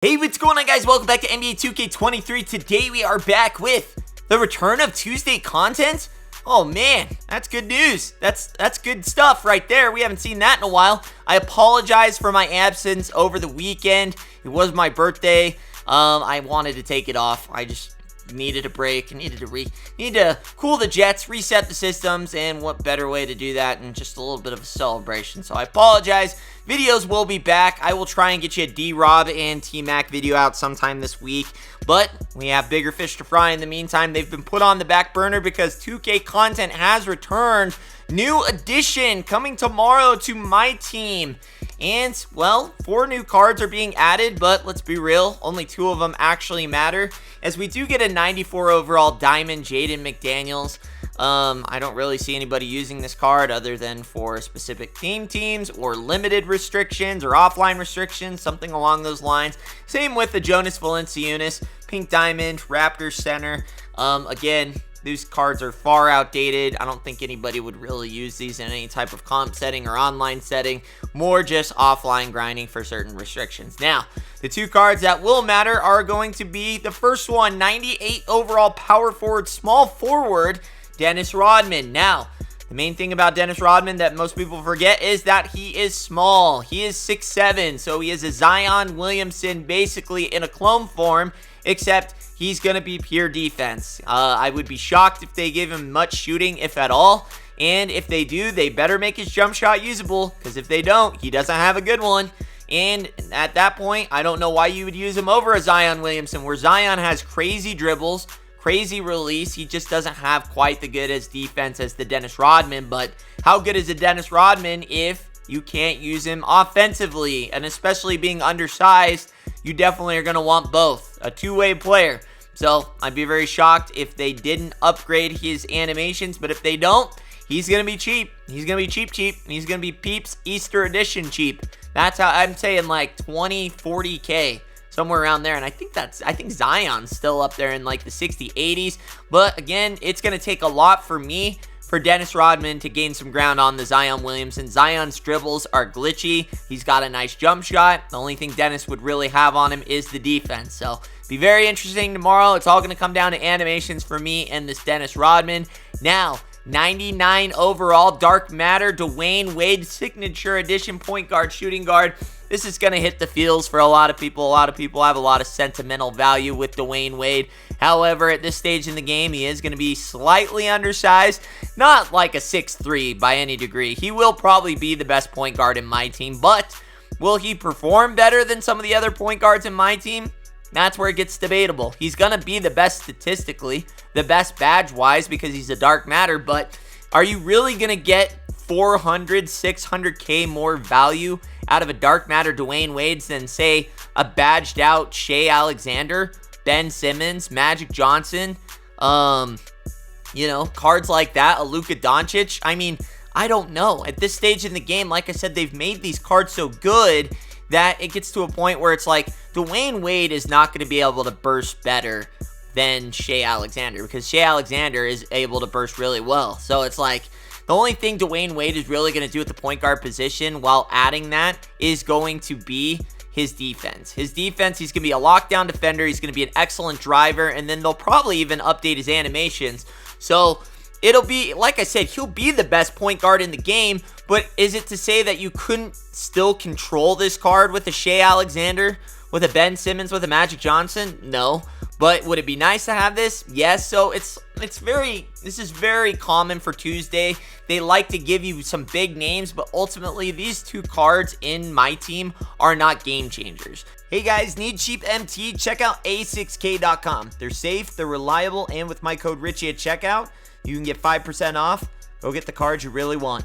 Hey, what's going on, guys? Welcome back to NBA 2K23. Today we are back with the return of Tuesday content. Oh man, that's good news. That's good stuff right there. We haven't seen that in a while. I apologize for my absence over the weekend. It was my birthday. I wanted to take it off. I just needed a break. Needed to cool the jets, reset the systems, and what better way to do that than just a little bit of a celebration. So I apologize. Videos will be back. I will try and get you a D-Rob and T-Mac video out sometime this week, but we have bigger fish to fry in the meantime. They've been put on the back burner because 2K content has returned. New edition coming tomorrow to MYTEAM. And, well, 4 new cards are being added, but let's be real, only 2 of them actually matter, as we do get a 94 overall Diamond Jaden McDaniels. I don't really see anybody using this card other than for specific teams or limited restrictions or offline restrictions, something along those lines. Same with the Jonas Valanciunas, Pink Diamond, Raptors Center. Again, these cards are far outdated. I don't think anybody would really use these in any type of comp setting or online setting. More just offline grinding for certain restrictions. Now, the 2 cards that will matter are going to be the first one, 98 overall power forward, small forward, Dennis Rodman. Now, the main thing about Dennis Rodman that most people forget is that he is small. He is 6'7", so he is a Zion Williamson basically in a clone form, except he's going to be pure defense. I would be shocked if they give him much shooting, if at all. And if they do, they better make his jump shot usable, because if they don't, he doesn't have a good one. And at that point, I don't know why you would use him over a Zion Williamson, where Zion has crazy dribbles, crazy release. He just doesn't have quite the good as defense as the Dennis Rodman. But how good is a Dennis Rodman if you can't use him offensively? And especially being undersized, you definitely are going to want both. A two-way player. So I'd be very shocked if they didn't upgrade his animations. But if they don't, he's going to be cheap. He's going to be cheap. He's going to be Peeps Easter Edition cheap. That's how I'm saying, like 20, 40K. Somewhere around there, and I think Zion's still up there in like the 60s, 80s, but again, it's going to take a lot for me, for Dennis Rodman to gain some ground on the Zion Williamson. Zion's dribbles are glitchy. He's got a nice jump shot. The only thing Dennis would really have on him is the defense, so be very interesting tomorrow. It's all going to come down to animations for me and this Dennis Rodman. Now, 99 overall Dark Matter Dwyane Wade Signature Edition point guard, shooting guard. This is going to hit the feels for a lot of people. A lot of people have a lot of sentimental value with Dwyane Wade. However, at this stage in the game, he is going to be slightly undersized. Not like a 6'3" by any degree. He will probably be the best point guard in my team, but will he perform better than some of the other point guards in my team? That's where it gets debatable. He's going to be the best statistically, the best badge-wise because he's a Dark Matter, but are you really going to get 400, 600K more value out of a Dark Matter Dwyane Wade than, say, a badged out Shea Alexander, Ben Simmons, Magic Johnson, you know, cards like that, a Luka Doncic? I mean, I don't know. At this stage in the game, like I said, they've made these cards so good that it gets to a point where it's like Dwyane Wade is not going to be able to burst better than Shea Alexander, because Shea Alexander is able to burst really well. So it's like the only thing Dwyane Wade is really going to do at the point guard position while adding that is going to be his defense. His defense, he's going to be a lockdown defender. He's going to be an excellent driver, and then they'll probably even update his animations. So it'll be, like I said, he'll be the best point guard in the game, but is it to say that you couldn't still control this card with a Shea Alexander, with a Ben Simmons, with a Magic Johnson? No. But would it be nice to have this? Yes. So this is very common for Tuesday. They like to give you some big names, but ultimately these 2 cards in my team are not game changers. Hey guys, need cheap MT? Check out a6k.com. They're safe, they're reliable, and with my code Richie at checkout, you can get 5% off. Go get the cards you really want.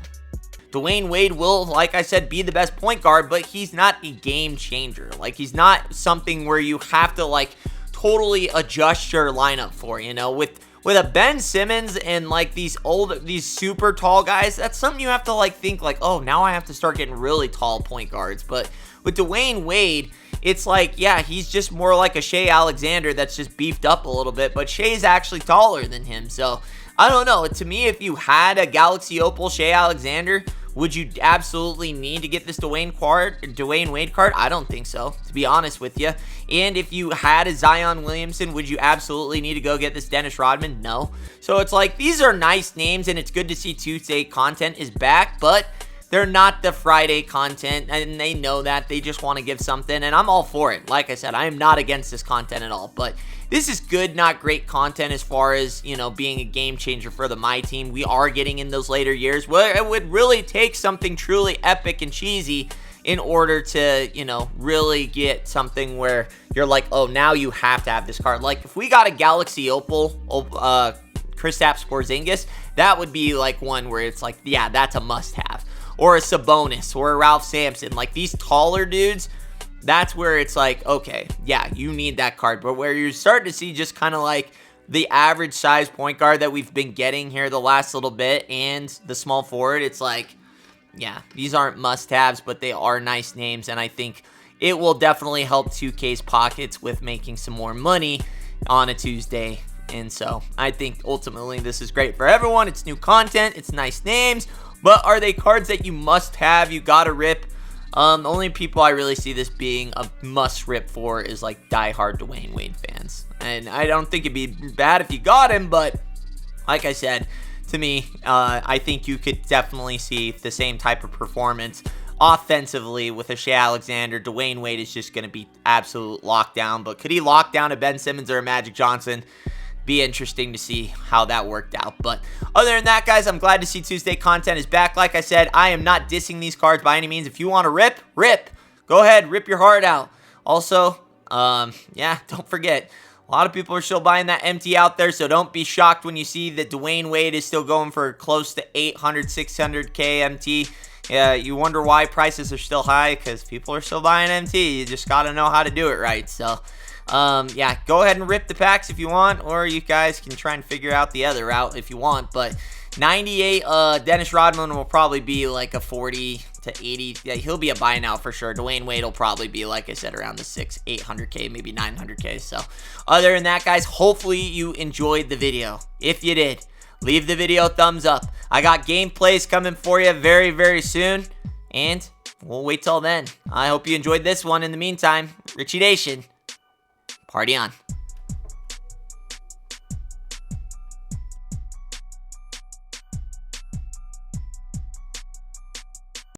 Dwyane Wade will, like I said, be the best point guard, but he's not a game changer. Like, he's not something where you have to, like, totally adjust your lineup for, you know, with a Ben Simmons and like these super tall guys, that's something you have to like think like, oh, now I have to start getting really tall point guards. But with Dwyane Wade, it's like, yeah, he's just more like a Shea Alexander that's just beefed up a little bit, but Shea's actually taller than him. So I don't know. To me, if you had a Galaxy Opal Shea Alexander Would you absolutely need to get this Dwyane Wade card? I don't think so, to be honest with you. And if you had a Zion Williamson, would you absolutely need to go get this Dennis Rodman? No. So it's like, these are nice names, and it's good to see Tuesday content is back, but they're not the Friday content, and they know that. They just want to give something, and I'm all for it. Like I said, I am not against this content at all, but this is good, not great content as far as, you know, being a game changer for the My Team. We are getting in those later years where it would really take something truly epic and cheesy in order to, you know, really get something where you're like, oh, now you have to have this card. Like, if we got a Galaxy Opal, Kristaps Porzingis, that would be like one where it's like, yeah, that's a must-have. Or a Sabonis, or a Ralph Sampson. Like, these taller dudes, that's where it's like, okay, yeah, you need that card. But where you're starting to see just kind of like the average size point guard that we've been getting here the last little bit, and the small forward, it's like, yeah, these aren't must-haves, but they are nice names, and I think it will definitely help 2K's pockets with making some more money on a Tuesday. And so I think ultimately this is great for everyone. It's new content, it's nice names, but are they cards that you must have, you gotta rip? The only people I really see this being a must rip for is like diehard Dwyane Wade fans. And I don't think it'd be bad if you got him, but like I said, to me, I think you could definitely see the same type of performance offensively with a Shea Alexander. Dwyane Wade is just going to be absolute lockdown, but could he lock down a Ben Simmons or a Magic Johnson? Be interesting to see how that worked out. But other than that, guys, I'm glad to see Tuesday content is back. Like I said, I am not dissing these cards by any means. If you want to rip, go ahead, rip your heart out. Also, yeah, don't forget, a lot of people are still buying that MT out there, so don't be shocked when you see that Dwyane Wade is still going for close to 800, 600K MT. Yeah, you wonder why prices are still high, because people are still buying MT. You just got to know how to do it right. So yeah, go ahead and rip the packs if you want, or you guys can try and figure out the other route if you want. But 98 Dennis Rodman will probably be like a 40 to 80. Yeah, he'll be a buy now for sure. Dwyane Wade will probably be, like I said, around the 800K, maybe 900K. So other than that, guys, hopefully you enjoyed the video. If you did, leave the video a thumbs up. I got gameplays coming for you very, very soon, and we'll wait till then. I hope you enjoyed this one. In the meantime, Richie Nation, party on.